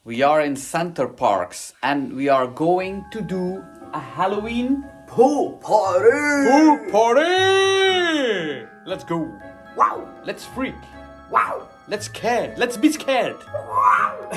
We are in Center Parks and we are going to do a Halloween Pool party! pool party! Let's go. Wow! Let's freak. Wow! Let's scared. Let's be scared. Wow!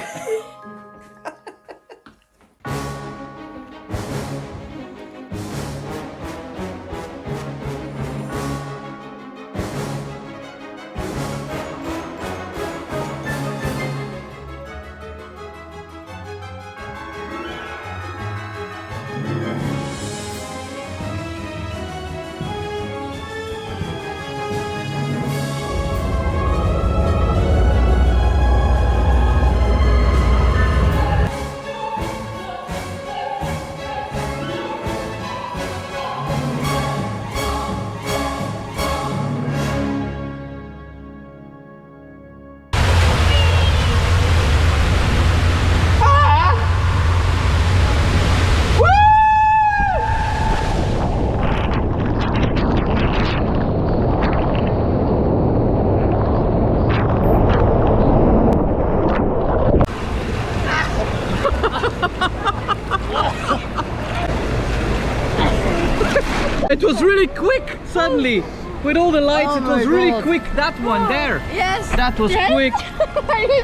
It was really quick suddenly. With all the lights, it was really quick. That one there. Yes. That was Yes. quick.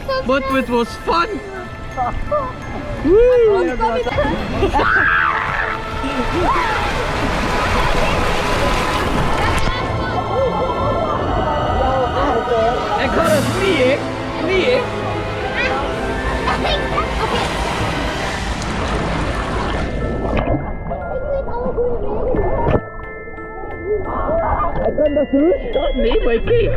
So But it was fun. Ik ga het niet, niet. Ik kan dat zo starten, nee, maar kijk.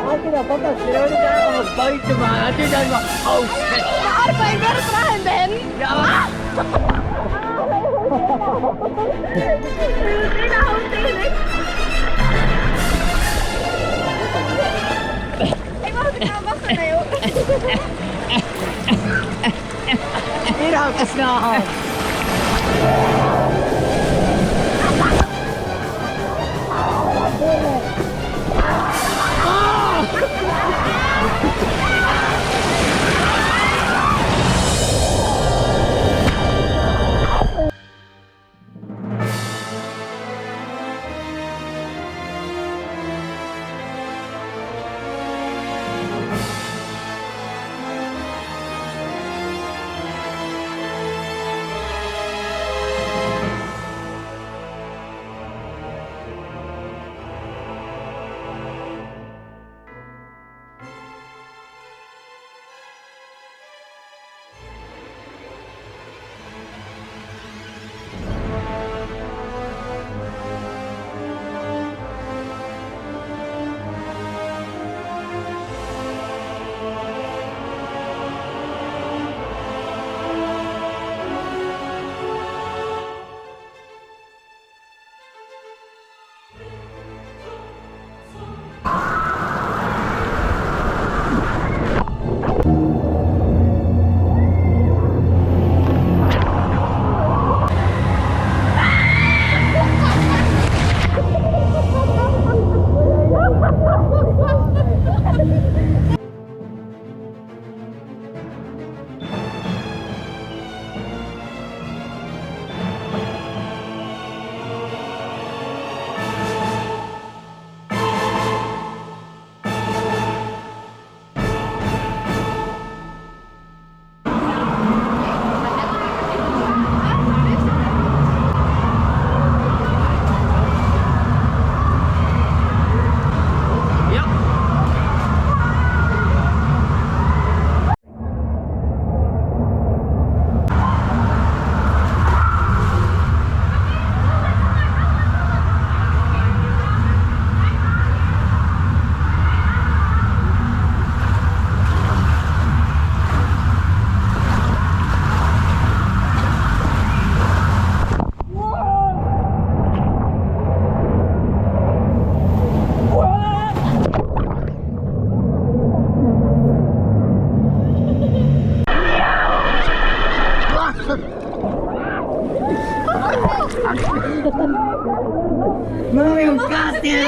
Als je dat papa schreeuwt, dan ga je ons buiten maken. Als je dan maar, oh shit. عارفة يقدر تراهن بهن Ja, maar. Hier houdt het snel aan.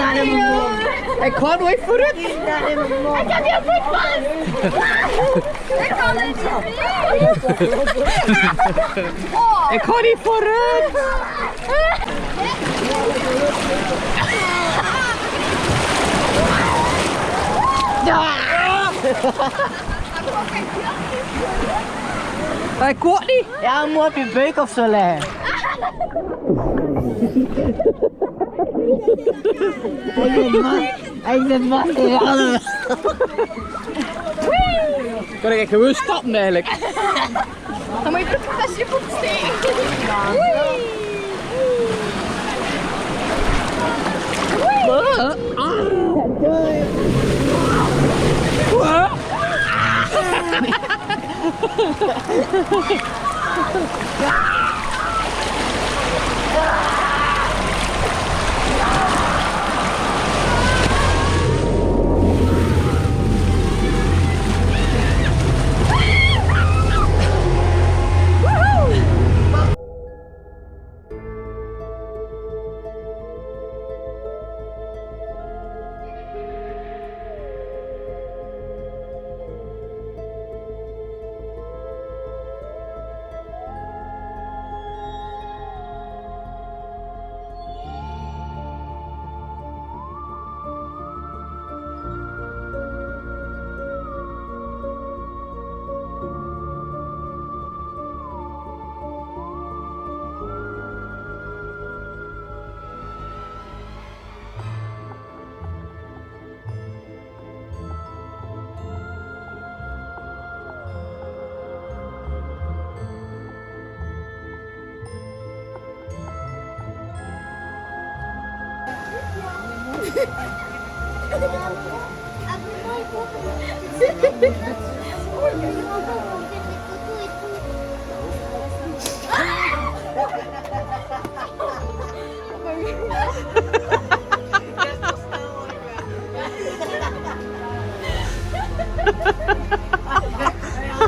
not in mijn mond. I can't wait for it. Ik heb je voet vast! Ik kan het niet meer! Ik ga niet vooruit. Ik kon niet. Ja, moet op je buik of zo leggen. Ik ben man. Kan ik gewoon stappen eigenlijk? Dan moet je terug als je voet steken.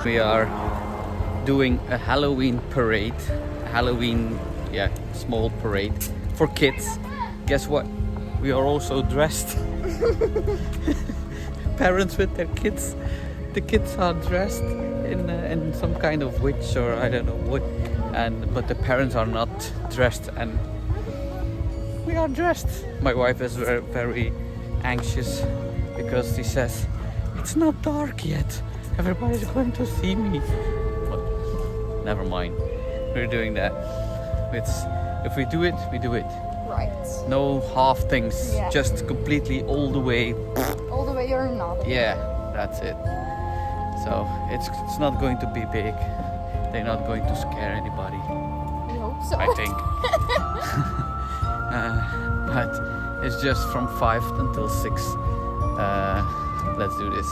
We are doing a Halloween parade, small parade for kids. Guess what? We are also dressed. Parents with their kids. The kids are dressed in some kind of witch or I don't know what, but the parents are not dressed, and we are dressed. My wife is very, very anxious because she says it's not dark yet. Everybody's going to see me. But never mind. We're doing that. If we do it, we do it. Right. No half things. Yeah. Just completely all the way. All the way or not. Yeah, that's it. So it's not going to be big. They're not going to scare anybody, We hope so. I think. But it's just from 5 until 6. Let's do this.